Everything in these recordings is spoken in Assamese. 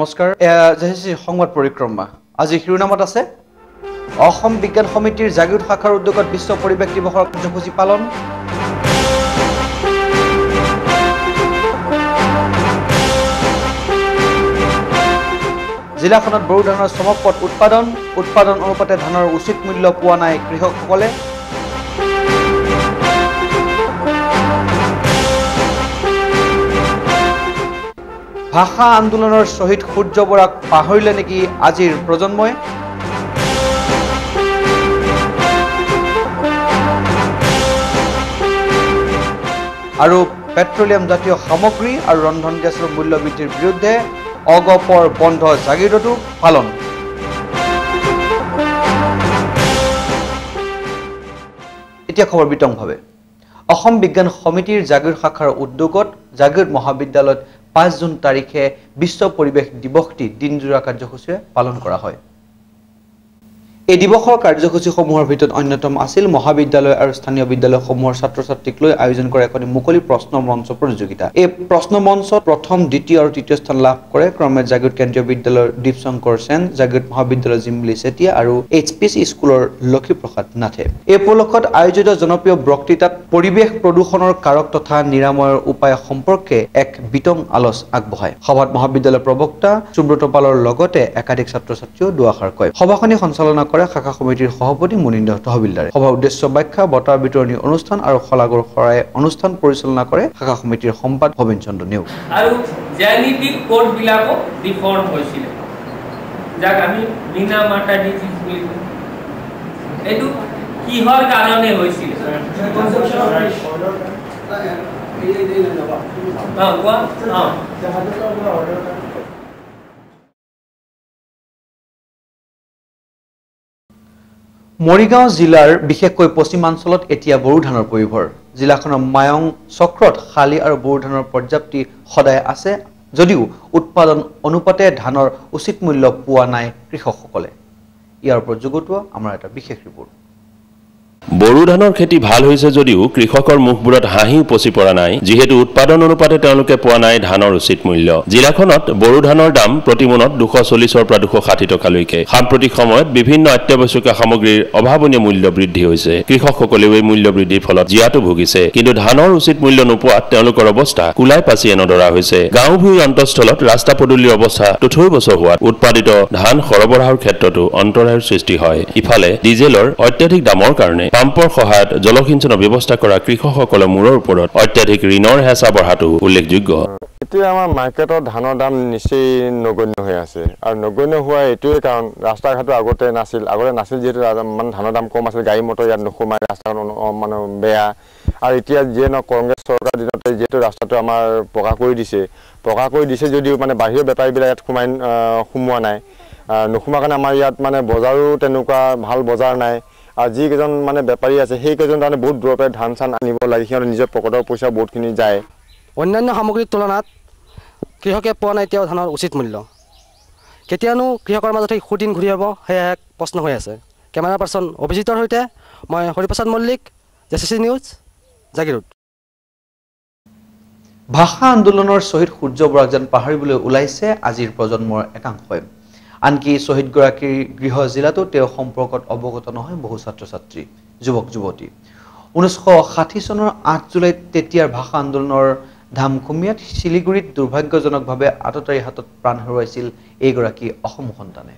নমস্কাৰ সংবাদ পৰিক্ৰমা আজি শিৰোনামত আছে অসম বিজ্ঞান সমিতিৰ জাগিৰোড শাখাৰ উদ্যোগত বিশ্ব পৰিৱেশ দিৱসৰ কাৰ্যসূচী পালন জিলাখনত বড়ো ধানৰ চমকপ্ৰদ উৎপাদন অনুপাতে ধানৰ উচিত মূল্য পোৱা নাই কৃষকসকলে ভাষা আন্দোলনৰ শহীদ সূৰ্য বৰাক পাহৰিলে নেকি আজিৰ প্ৰজন্মই আৰু পেট্ৰলিয়াম জাতীয় সামগ্ৰী আৰু ৰন্ধন গেছৰ মূল্য বৃদ্ধিৰ বিৰুদ্ধে অগপৰ বন্ধ জাগিৰোডতো পালন এতিয়া খবৰ বিতংভাৱে অসম বিজ্ঞান সমিতিৰ জাগিৰোড শাখাৰ উদ্যোগত জাগিৰোড মহাবিদ্যালয়ত 5 জুন তাৰিখে বিশ্ব পৰিৱেশ দিৱসটি দিনজোৰা কাৰ্যসূচীৰে পালন কৰা হয় এই দিৱসৰ কাৰ্যসূচীসমূহৰ ভিতৰত অন্যতম আছিল মহাবিদ্যালয় আৰু স্থানীয় বিদ্যালয়সমূহৰ ছাত্ৰ-ছাত্ৰীক লৈ আয়োজন কৰা এখন মুকলি প্ৰশ্ন মঞ্চ প্ৰতিযোগিতা এই প্ৰশ্ন মঞ্চত প্ৰথম দ্বিতীয় আৰু তৃতীয় স্থান লাভ কৰে ক্ৰমে জাগিৰোড কেন্দ্ৰীয় বিদ্যালয়ৰ দীপশংকৰ সেন জাগিৰোড মহাবিদ্যালয়ৰ জিমলি চেতিয়া আৰু এইচপিসি স্কুলৰ লক্ষীপ্ৰসাদ নাথে এই উপলক্ষত আয়োজিত জনপ্ৰিয় বক্তৃতাত পৰিৱেশ প্ৰদূষণৰ কাৰক তথা নিৰাময়ৰ উপায় সম্পৰ্কে এক বিতং আলোচ আগবঢ়ায় সভাত মহাবিদ্যালয়ৰ প্ৰবক্তা সুব্ৰত পালৰ লগতে একাধিক ছাত্ৰ-ছাত্ৰীও দুআষাৰ কয় সভাখনি সঞ্চালনা শাখা সমিতিৰ সভাপতি মুনিন্দ্ৰ তহবিলদাৰে সভা উদ্দেশ্য ব্যাখ্যা বঁটা বিতৰণী অনুষ্ঠান আৰু খলাগৰ খৰাই অনুষ্ঠান পৰিচালনা কৰে শাখা সমিতিৰ সম্পাদক ভৱেন চন্দ্ৰ নেওগ আৰু জেনেটিক কোড বিলাকো ডিফৰ্ম হৈছিল যাক আমি বিনা মাটা ডিজিজ বুলি এটো কিহৰ কাৰণে হৈছিল মৰিগাঁও জিলাৰ বিশেষকৈ পশ্চিমাঞ্চলত এতিয়া বড়ো ধানৰ পৰিভৰ জিলাখনৰ মায়ং চক্ৰত শালি আৰু বড়ো ধানৰ পৰ্যাপ্তি সদায় আছে যদিও উৎপাদন অনুপাতে ধানৰ উচিত মূল্য পোৱা নাই কৃষকসকলে ইয়াৰ ওপৰত যুগুতোৱা আমাৰ এটা বিশেষ ৰিপৰ্ট বড়ো ধানৰ খেতি ভাল হৈছে যদিও কৃষকৰ মুখবোৰত হাঁহি উপচি পৰা নাই যেহেতু উৎপাদন অনুপাতে তেওঁলোকে পোৱা নাই ধানৰ উচিত মূল্য জিলাখনত বড়ো ধানৰ দাম প্ৰতি মোনত 240 পৰা 260 টকালৈকে সাম্প্ৰতিক সময়ত বিভিন্ন অত্যাৱশ্যকীয় সামগ্ৰীৰ অভাৱনীয় মূল্য বৃদ্ধি হৈছে কৃষকসকলেও এই মূল্য বৃদ্ধিৰ ফলত জিয়াটো ভুগিছে কিন্তু ধানৰ উচিত মূল্য নোপোৱাত তেওঁলোকৰ অৱস্থা কুলাই পাচিয়ে নধৰা হৈছে গাঁও ভূঁইৰ অন্তঃস্থলত ৰাস্তা পদূলিৰ অৱস্থা তুঠৈবচ হোৱাত উৎপাদিত ধান সৰবৰাহৰ ক্ষেত্ৰতো অন্তৰায়ৰ সৃষ্টি হয় ইফালে ডিজেলৰ অত্যাধিক দামৰ কাৰণে পাম্পৰ সহায়ত জলসিঞ্চনৰ ব্যৱস্থা কৰা কৃষকসকলৰ মূৰৰ ওপৰত অত্যাধিক ঋণৰ হেঁচা বঢ়াটো উল্লেখযোগ্য এতিয়া আমাৰ মাৰ্কেটত ধানৰ দাম নিশ্চয় নগণ্য হৈ আছে আৰু নগণ্য হোৱা এইটোৱে কাৰণ ৰাস্তা ঘাটো আগতে নাছিল যিহেতু মানে ধানৰ দাম কম আছিল গাড়ী মটৰ ইয়াত নোসোমায় ৰাস্তাখন মানে বেয়া আৰু এতিয়া যিয়ে ন কংগ্ৰেছ চৰকাৰ দিনতে যিহেতু ৰাস্তাটো আমাৰ পকা কৰি দিছে যদিও মানে বাহিৰৰ বেপাৰীবিলাক ইয়াত সোমোৱা নাই নোসোমোৱা কাৰণে আমাৰ ইয়াত মানে বজাৰো তেনেকুৱা ভাল বজাৰ নাই আৰু যিকেইজন মানে বেপাৰী আছে সেইকেইজন তাৰমানে বহুত দূৰৰ পৰা ধান চান আনিব লাগে সিহঁতৰ নিজৰ পকেটৰ পইচা বহুতখিনি যায় অন্যান্য সামগ্ৰীৰ তুলনাত কৃষকে পোৱা নাই এতিয়াও ধানৰ উচিত মূল্য কেতিয়ানো কৃষকৰ মাজত সেই সুদিন ঘূৰি আহিব সেয়া এক প্ৰশ্ন হৈ আছে কেমেৰা পাৰ্চন অভিজিতৰ সৈতে মই হৰিপ্ৰসাদ মল্লিক জেচিচি নিউজ জাগিৰোড ভাষা আন্দোলনৰ শহীদ সূৰ্য বৰাক যেন পাহৰিবলৈ ওলাইছে আজিৰ প্ৰজন্মৰ একাংশই আনকি শহীদগৰাকীৰ গৃহ জিলাতো তেওঁ সম্পৰ্কত অৱগত নহয় বহু ছাত্ৰ-ছাত্ৰী যুৱক যুৱতী 1960 চনৰ 8 জুলাইত তেতিয়াৰ ভাষা আন্দোলনৰ ধামখুমীয়াত শিলিগুৰিত দুৰ্ভাগ্যজনকভাৱে আততায়ী হাতত প্ৰাণ হেৰুৱাইছিল এইগৰাকী অসম সন্তানে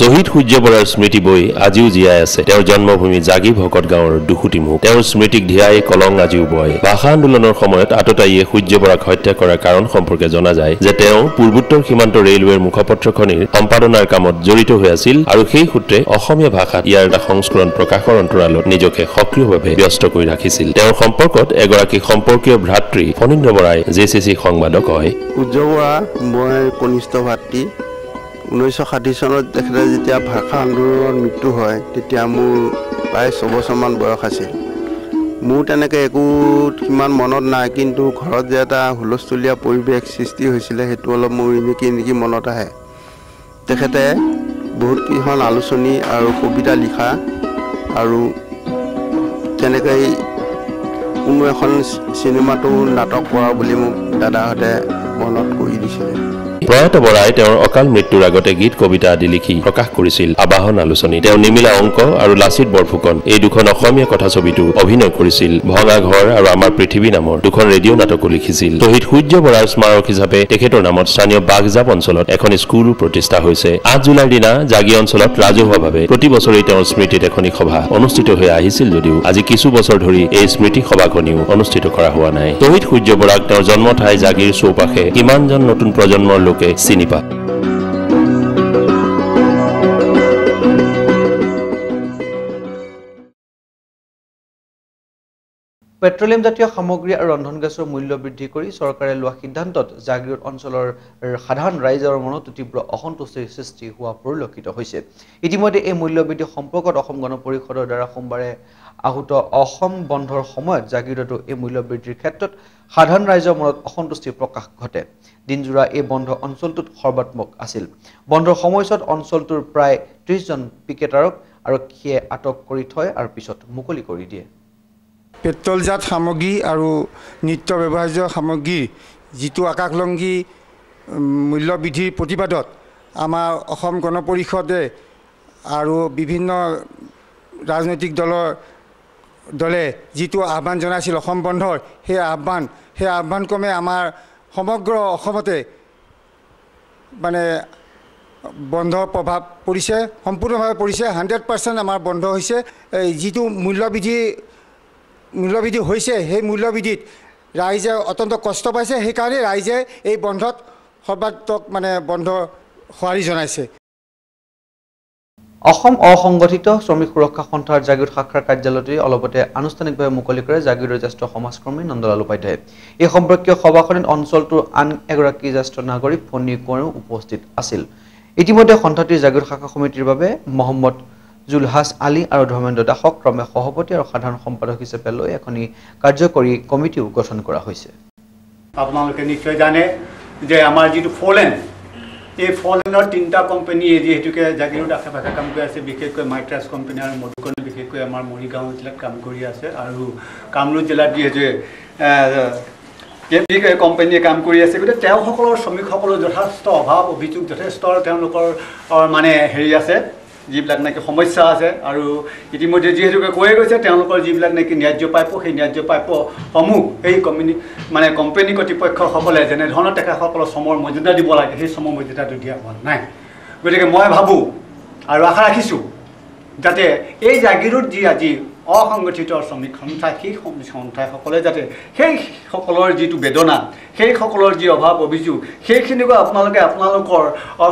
শহীদ সূৰ্য বৰাৰ স্মৃতি বৈ আজিও জীয়াই আছে তেওঁৰ জন্মভূমি জাগি ভকত গাঁৱৰ দুখুটিমুখ তেওঁৰ স্মৃতিক ধিয়াই কলং আজিও বয় ভাষা আন্দোলনৰ সময়ত আততায়ীয়ে সূৰ্য বৰাক হত্যা কৰাৰ কাৰণ সম্পৰ্কে জনা যায় যে তেওঁ পূৰ্বোত্তৰ সীমান্ত ৰেলৱেৰ মুখপত্ৰখনিৰ সম্পাদনাৰ কামত জড়িত হৈ আছিল আৰু সেই সূত্ৰে অসমীয়া ভাষাত ইয়াৰ এটা সংস্কৰণ প্ৰকাশৰ অন্তৰালত নিজকে সক্ৰিয়ভাৱে ব্যস্ত কৰি ৰাখিছিল তেওঁৰ সম্পৰ্কত এগৰাকী সম্পৰ্কীয় ভ্ৰাতৃ ফণীন্দ্ৰ বৰাই জেচিচি সংবাদক কয় সূৰ্য বৰা মই কনিষ্ঠ ভাতৃ 1960 চনত তেখেতে যেতিয়া ভাষা আন্দোলনৰ মৃত্যু হয় তেতিয়া মোৰ প্ৰায় 6 বছৰমান বয়স আছিল মোৰ তেনেকৈ একো কিমান মনত নাই কিন্তু ঘৰত যে এটা হুলস্থুলীয়া পৰিৱেশ সৃষ্টি হৈছিল সেইটো অলপ মোৰ এনেকি মনত আহে তেখেতে বহুতকেইখন আলোচনী আৰু কবিতা লিখা আৰু তেনেকৈ কোনো এখন চিনেমাটো নাটক কৰা বুলি মোক দাদাহঁতে মনত কৰি দিছিলে প্ৰয়াত বৰাই তেওঁৰ অকাল মৃত্যুৰ আগতে গীত কবিতা আদি লিখি প্ৰকাশ কৰিছিল আবাহন আলোচনী তেওঁ নিমিলা অংক আৰু লাচিত বৰফুকন এই দুখন অসমীয়া কথাছবিতো অভিনয় কৰিছিল ভঙা ঘৰ আৰু আমাৰ পৃথিৱী নামৰ দুখন ৰেডিঅ' নাটকো লিখিছিল শ্বহীদ সূৰ্য বৰাৰ স্মাৰক হিচাপে তেখেতৰ নামত স্থানীয় বাগজাপ অঞ্চলত এখন স্কুলো প্ৰতিষ্ঠা হৈছে 8 জুলাইৰ দিনা জাগি অঞ্চলত ৰাজহুৱাভাৱে প্ৰতি বছৰেই তেওঁৰ স্মৃতিত এখন সভা অনুষ্ঠিত হৈ আহিছিল যদিও আজি কিছু বছৰ ধৰি এই স্মৃতি সভাখনিও অনুষ্ঠিত কৰা হোৱা নাই শ্বহীদ সূৰ্য বৰাক তেওঁৰ জন্ম ঠাই জাগিৰ চৌপাশে কিমানজন নতুন প্ৰজন্মৰ লোকে চিনি পায় পেট্ৰলিয়াম জাতীয় সামগ্ৰী আৰু ৰন্ধন গেছৰ মূল্য বৃদ্ধি কৰি চৰকাৰে লোৱা সিদ্ধান্তত জাগিৰোড অঞ্চলৰ সাধাৰণ ৰাইজৰ মনত তীব্ৰ অসন্তুষ্টিৰ সৃষ্টি হোৱা পৰিলক্ষিত হৈছে ইতিমধ্যে এই মূল্য বৃদ্ধি সম্পৰ্কত অসম গণ পৰিষদৰ দ্বাৰা সোমবাৰে আহুত অসম বন্ধৰ সময়ত জাগিৰোডতো এই মূল্য বৃদ্ধিৰ ক্ষেত্ৰত সাধাৰণ ৰাইজৰ মনত অসন্তুষ্টিৰ প্ৰকাশ ঘটে দিনজোৰা এই বন্ধ অঞ্চলটোত সৰ্বাত্মক আছিল বন্ধৰ সময়ছোৱাত অঞ্চলটোৰ প্ৰায় 30 জন পিকেটাৰক আৰক্ষীয়ে আটক কৰি থয় আৰু পিছত মুকলি কৰি দিয়ে পেট্ৰলজাত সামগ্ৰী আৰু নিত্য ব্যৱহাৰ্য সামগ্ৰী যিটো আকাশলংঘী মূল্য বৃদ্ধিৰ প্ৰতিবাদত আমাৰ অসম গণ পৰিষদে আৰু বিভিন্ন ৰাজনৈতিক দলে যিটো আহ্বান জনাইছিল অসম বন্ধৰ সেই আহ্বানক্ৰমে আমাৰ সমগ্ৰ অসমতে মানে বন্ধৰ প্ৰভাৱ পৰিছে সম্পূৰ্ণভাৱে পৰিছে 100% আমাৰ বন্ধ হৈছে যিটো মূল্যবৃদ্ধি হৈছে সেই মূল্যবৃদ্ধিত ৰাইজে অত্যন্ত কষ্ট পাইছে সেইকাৰণে ৰাইজে এই বন্ধত সৰ্বাত্মক মানে বন্ধ সঁহাৰি জনাইছে অসম অসংগঠিত শ্ৰমিক সুৰক্ষা সন্থাৰ জাগিৰোড শাখাৰ কাৰ্যালয়টি অলপতে আনুষ্ঠানিকভাৱে মুকলি কৰে জাগিৰোডৰ জ্যেষ্ঠ সমাজকৰ্মী নন্দলাল উপাধ্যায় এই সম্পৰ্কীয় সভাখনত অঞ্চলটোৰ আন এগৰাকী জ্যেষ্ঠ নাগৰিক ফণী কোঁৱৰো উপস্থিত আছিল ইতিমধ্যে সন্থাটিৰ জাগিৰোড শাখা সমিতিৰ বাবে মহম্মদ জুলহাছ আলী আৰু ধৰ্মেন্দ্ৰ দাসক ক্ৰমে সভাপতি আৰু সাধাৰণ সম্পাদক হিচাপে লৈ এখনি কাৰ্যকৰী কমিটিও গঠন কৰা হৈছে আপোনালোকে নিশ্চয় জানে যে আমাৰ যিটো ফলেন এই ফলেনৰ 3টা কোম্পানী যেহেতুকে জাগিৰোড আশে পাশে কাম কৰি আছে বিশেষকৈ মাইট্ৰাছ কোম্পানী আৰু মধুকৰ্ণ বিশেষকৈ আমাৰ মৰিগাঁও জিলাত কাম কৰি আছে আৰু কামৰূপ জিলাত যিহেতু কোম্পানীয়ে কাম কৰি আছে গতিকে তেওঁসকলৰ শ্ৰমিকসকলৰ যথেষ্ট অভাৱ অভিযোগ যথেষ্ট তেওঁলোকৰ মানে হেৰি আছে যিবিলাক নাকি সমস্যা আছে আৰু ইতিমধ্যে যিহেতুকে কৈ গৈছে তেওঁলোকৰ যিবিলাক নাকি ন্যায্য প্ৰাপ্য সেই ন্যায্য প্ৰাপ্যসমূহ এই কোম্পানী কৰ্তৃপক্ষসকলে যেনেধৰণৰ তেখেতসকলৰ শ্ৰমৰ মৰ্যাদা দিব লাগে সেই শ্ৰমৰ মৰ্যাদাটো দিয়া হোৱা নাই গতিকে মই ভাবোঁ আৰু আশা ৰাখিছোঁ যাতে এই জাগিৰোড যি আজি অসংগঠিত শ্ৰমিক সন্থা সেই সন্থাসকলে যাতে সেইসকলৰ যিটো বেদনা সেইসকলৰ যি অভাৱ অভিযোগ সেইখিনিকো আপোনালোকৰ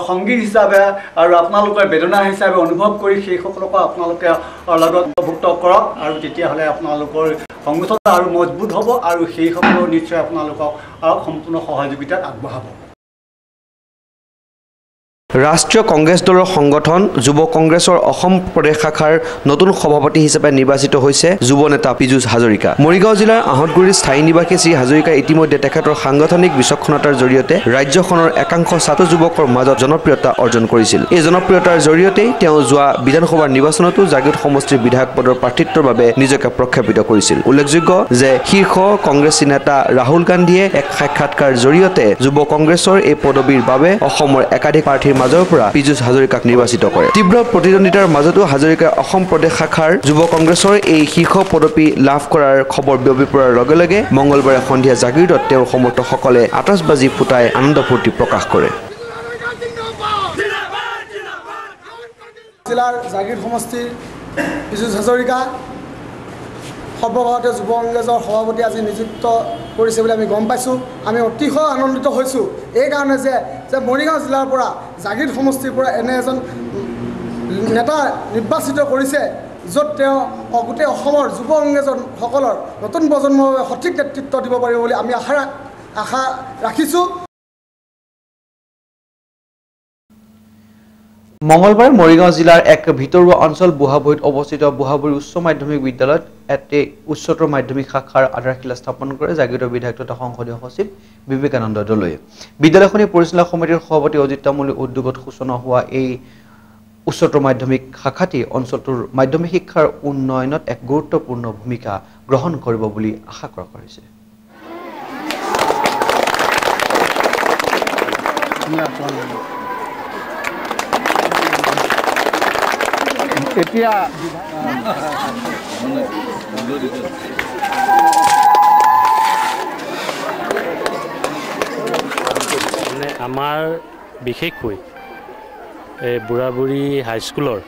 সংগী হিচাপে আৰু আপোনালোকৰ বেদনা হিচাপে অনুভৱ কৰি সেইসকলক আপোনালোকে লগত অন্তৰ্ভুক্ত কৰক আৰু তেতিয়াহ'লে আপোনালোকৰ সংগঠন আৰু মজবুত হ'ব আৰু সেইসকলৰ নিশ্চয় আপোনালোকক সম্পূৰ্ণ সহযোগিতাত আগবঢ়াব ৰাষ্ট্ৰীয় কংগ্ৰেছ দলৰ সংগঠন যুৱ কংগ্ৰেছৰ অসম প্ৰদেশ শাখাৰ নতুন সভাপতি হিচাপে নিৰ্বাচিত হৈছে যুৱ নেতা পীযুষ হাজৰিকা মৰিগাঁও জিলাৰ আহতগুৰিৰ স্থায়ী নিবাসী শ্ৰী হাজৰিকাই ইতিমধ্যে তেখেতৰ সাংগঠনিক বিচক্ষণতাৰ জৰিয়তে ৰাজ্যখনৰ একাংশ ছাত্ৰ যুৱকৰ মাজত জনপ্ৰিয়তা অৰ্জন কৰিছিল এই জনপ্ৰিয়তাৰ জৰিয়তেই তেওঁ যোৱা বিধানসভাৰ নিৰ্বাচনতো জাগিৰোড সমষ্টিৰ বিধায়ক পদৰ প্ৰাৰ্থিত্বৰ বাবে নিজকে প্ৰখ্যাপিত কৰিছিল উল্লেখযোগ্য যে শীৰ্ষ কংগ্ৰেছী নেতা ৰাহুল গান্ধীয়ে এক সাক্ষাৎকাৰ জৰিয়তে যুৱ কংগ্ৰেছৰ এই পদবীৰ বাবে অসমৰ একাধিক প্ৰাৰ্থীৰ মাজৰ পৰা পীযুষ হাজৰিকাক নিৰ্বাচিত কৰে তীব্ৰ প্ৰতিদ্বন্দ্বিতাৰ মাজতো হাজৰিকাই অসম প্ৰদেশ শাখাৰ যুৱ কংগ্ৰেছৰ এই শীৰ্ষ পদবী লাভ কৰাৰ খবৰ বিয়পি পৰাৰ লগে লগে মঙলবাৰে সন্ধিয়া জাগিৰোডত তেওঁৰ সমৰ্থকসকলে আতচবাজি ফুটাই আনন্দ ফূৰ্তি প্ৰকাশ কৰে জিলাৰ জাগিৰোড সমষ্টিৰ পীযুষ হাজৰিকা সৰ্বভাৰতীয় যুৱ কংগ্ৰেছৰ সভাপতি আজি নিযুক্ত কৰিছে বুলি আমি গম পাইছোঁ আমি অতিশয় আনন্দিত হৈছোঁ এই কাৰণে যে মৰিগাঁও জিলাৰ পৰা জাগিৰোড সমষ্টিৰ পৰা এনে এজন নেতা নিৰ্বাচিত কৰিছে য'ত তেওঁ গোটেই অসমৰ যুৱ কংগ্ৰেছসকলৰ নতুন প্ৰজন্মৰ বাবে সঠিক নেতৃত্ব দিব পাৰিব বুলি আমি আশা ৰাখিছোঁ মঙলবাৰে মৰিগাঁও জিলাৰ এক ভিতৰুৱা অঞ্চল বুঢ়াবুৰিত অৱস্থিত বুঢ়াবুৰি উচ্চ মাধ্যমিক বিদ্যালয়ত এটি উচ্চতৰ মাধ্যমিক শাখাৰ আধাৰশিলা স্থাপন কৰে জাগিৰোডৰ বিধায়ক তথা সংসদীয় সচিব বিবেকানন্দ দলৈয়ে বিদ্যালয়খনিৰ পৰিচালনা সমিতিৰ সভাপতি অজিত তামুলীৰ উদ্যোগত সূচনা হোৱা এই উচ্চতৰ মাধ্যমিক শাখাটি অঞ্চলটোৰ মাধ্যমিক শিক্ষাৰ উন্নয়নত এক গুৰুত্বপূৰ্ণ ভূমিকা গ্ৰহণ কৰিব বুলি আশা কৰা হৈছে। এতিয়া আমাৰ বিশেষকৈ বুঢ়াবুঢ়ী হাইস্কুলৰ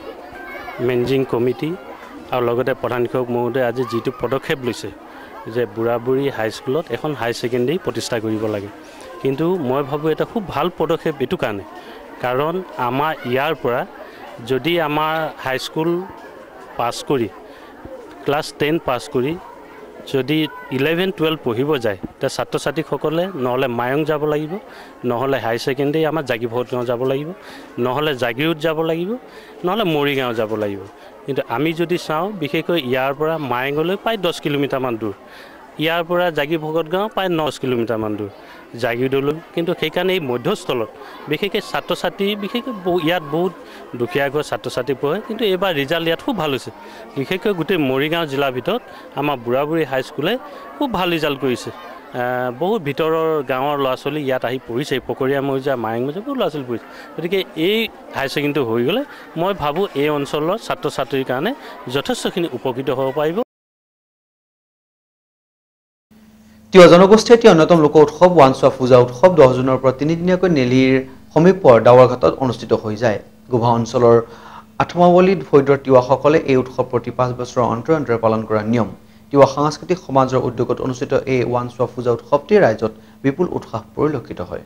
মেনেজিং কমিটি আৰু লগতে প্ৰধান শিক্ষক মহোদয়ে আজি যিটো পদক্ষেপ লৈছে যে বুঢ়াবুঢ়ী হাইস্কুলত এখন হাই ছেকেণ্ডেৰী প্ৰতিষ্ঠা কৰিব লাগে, কিন্তু মই ভাবোঁ এটা খুব ভাল পদক্ষেপ এইটো কাৰণে, কাৰণ আমাৰ ইয়াৰ পৰা যদি আমাৰ হাইস্কুল পাছ কৰি ক্লাছ 10 পাছ কৰি যদি 11-12 পঢ়িব যায় তে ছাত্ৰ ছাত্ৰীসকলে নহ'লে মায়ং যাব লাগিব, নহ'লে হাই ছেকেণ্ডেৰী আমাৰ জাগীভকতগাঁও যাব লাগিব, নহ'লে জাগীৰোড যাব লাগিব, নহ'লে মৰিগাঁও যাব লাগিব। কিন্তু আমি যদি চাওঁ বিশেষকৈ ইয়াৰ পৰা মায়ঙলৈ প্ৰায় 10 কিলোমিটাৰমান দূৰ, ইয়াৰ পৰা জাগীভকতগাঁও প্ৰায় 9 কিলোমিটাৰমান দূৰ, জাগীৰোডলৈ। কিন্তু সেইকাৰণে এই মধ্যস্থলত বিশেষকৈ ছাত্ৰ ছাত্ৰী বিশেষকৈ ইয়াত বহুত দুখীয়া ঘৰৰ ছাত্ৰ ছাত্ৰী পঢ়ে, কিন্তু এইবাৰ ৰিজাল্ট ইয়াত খুব ভাল হৈছে। বিশেষকৈ গোটেই মৰিগাঁও জিলাৰ ভিতৰত আমাৰ বুঢ়াবুঢ়ী হাইস্কুলে খুব ভাল ৰিজাল্ট কৰিছে। বহুত ভিতৰৰ গাঁৱৰ ল'ৰা ছোৱালী ইয়াত আহি পঢ়িছে, পকৰীয়া মৌজা মায়ং মৌজা বহুত ল'ৰা ছোৱালী পঢ়িছে। গতিকে এই হাই ছেকেণ্ডেৰী হৈ গ'লে মই ভাবোঁ এই অঞ্চলৰ ছাত্ৰ ছাত্ৰীৰ কাৰণে যথেষ্টখিনি উপকৃত হ'ব পাৰিব। তিৱা জনগোষ্ঠীৰ এটি অন্যতম লোক উৎসৱ ওৱানছোৱা পূজা উৎসৱ 10 জুনৰ পৰা 3 দিনীয়াকৈ নেলিৰ সমীপৰ ডাৱৰঘাটত অনুষ্ঠিত হৈ যায়। গোভা অঞ্চলৰ আঠমাৱলী ফৈদৰ তিৱাসকলে এই উৎসৱ প্ৰতি 5 বছৰৰ অন্তৰে অন্তৰে পালন কৰা নিয়ম। তিৱা সাংস্কৃতিক সমাজৰ উদ্যোগত অনুষ্ঠিত এই ওৱানছোৱা পূজা উৎসৱটি ৰাইজত বিপুল উৎসাহ পৰিলক্ষিত হয়।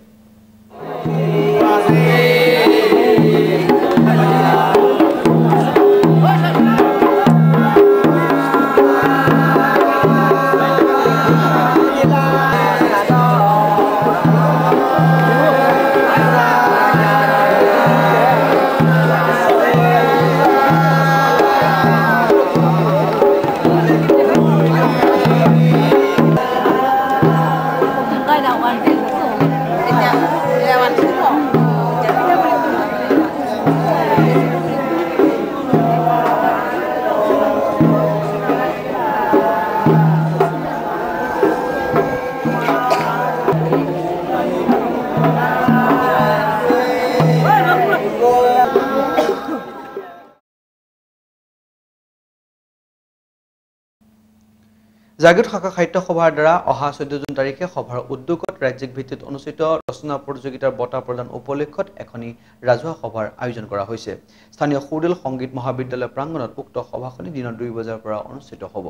জাগীৰোড শাখা সাহিত্য সভাৰ দ্বাৰা অহা 14 জুন তাৰিখে সভাৰ উদ্যোগত ৰাজ্যিক ভিত্তিত অনুষ্ঠিত ৰচনা প্ৰতিযোগিতাৰ বঁটা প্ৰদান উপলক্ষত এখনি ৰাজহুৱা সভাৰ আয়োজন কৰা হৈছে। স্থানীয় সুৰেল সংগীত মহাবিদ্যালয় প্ৰাংগণত উক্ত সভাখনি দিনৰ 2 বজাৰ পৰা অনুষ্ঠিত হ'ব।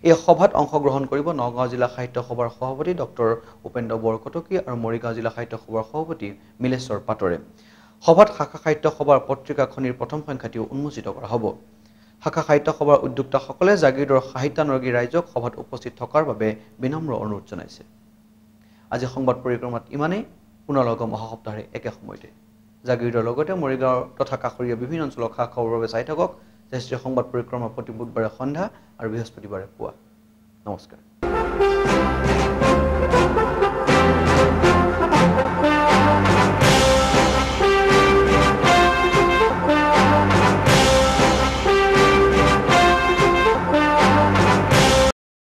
এই সভাত অংশগ্ৰহণ কৰিব নগাঁও জিলা সাহিত্য সভাৰ সভাপতি ডক্টৰ উপেন্দ্ৰ বৰকটকী আৰু মৰিগাঁও জিলা সাহিত্য সভাৰ সভাপতি মিলেশ্বৰ পাটৰে। সভাত শাখা সাহিত্য সভাৰ পত্ৰিকাখনিৰ প্ৰথম সংখ্যাটিও উন্মোচিত কৰা হ'ব। শাখা সাহিত্য সভাৰ উদ্যোক্তাসকলে জাগীৰোডৰ সাহিত্যানুৰাগী ৰাইজক সভাত উপস্থিত থকাৰ বাবে বিনম্ৰ অনুৰোধ জনাইছে। আজি সংবাদ পৰিক্ৰমাত ইমানেই, পুনৰ লগ হ'ম অহা সপ্তাহৰে একে সময়তে। জাগীৰোডৰ লগতে মৰিগাঁও তথা কাষৰীয়া বিভিন্ন অঞ্চলৰ খা খবৰৰ বাবে চাই থাকক ৰাষ্ট্ৰীয় সংবাদ পৰিক্ৰমা প্ৰতি বুধবাৰে সন্ধ্যা আৰু বৃহস্পতিবাৰে পুৱা। নমস্কাৰ।